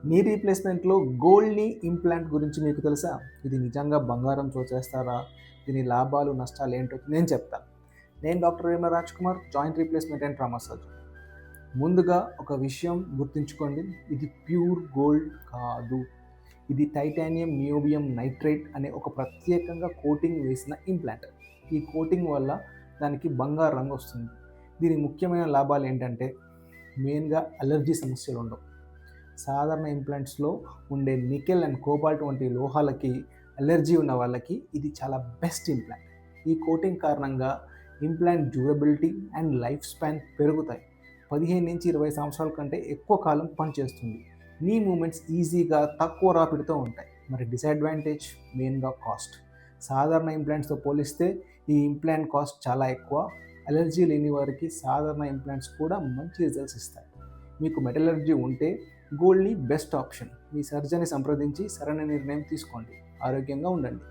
నీ రీప్లేస్మెంట్‌లో గోల్డ్‌ని ఇంప్లాంట్ గురించి మీకు తెలుసా? ఇది నిజంగా బంగారంతో చేస్తారా? దీని లాభాలు, నష్టాలేంటో నేను చెప్తాను. నేను doctor Vema Raj Kumar, joint replacement and trauma surgeon. ముందుగా ఒక విషయం గుర్తుంచుకోండి. ఇది ప్యూర్ గోల్డ్ కాదు. ఇది టైటానియం, నియోబియం నైట్రేట్ అనే ఒక ప్రత్యేకంగా కోటింగ్ వేసిన ఇంప్లాంట్. ఈ కోటింగ్ వల్ల దానికి బంగారు రంగు వస్తుంది. దీని ముఖ్యమైన లాభాలు ఏంటంటే మెయిన్‌గా అలర్జీ సమస్యలు ఉండవు. సాధారణ ఇంప్లాంట్స్లో ఉండే నికెల్ అండ్ కోబాల్ట్ వంటి లోహాలకి అలర్జీ ఉన్న వాళ్ళకి ఇది చాలా బెస్ట్ ఇంప్లాంట్. ఈ కోటింగ్ కారణంగా implant durability and life span పెరుగుతాయి. 15-20 సంవత్సరాల కంటే ఎక్కువ కాలం పనిచేస్తుంది. నీ మూమెంట్స్ ఈజీగా తక్కువ రాపిడితో ఉంటాయి. మరి డిసడ్వాంటేజ్ మెయిన్గా కాస్ట్. సాధారణ ఇంప్లాంట్స్తో పోలిస్తే ఈ ఇంప్లాంట్ కాస్ట్ చాలా ఎక్కువ. అలర్జీ లేని వారికి సాధారణ ఇంప్లాంట్స్ కూడా మంచి రిజల్ట్స్ ఇస్తాయి. మీకు మెటలర్జీ ఉంటే గోల్డ్‌ని బెస్ట్ ఆప్షన్. మీ సర్జన్‌ని సంప్రదించి సరైన నిర్ణయం తీసుకోండి. ఆరోగ్యంగా ఉండండి.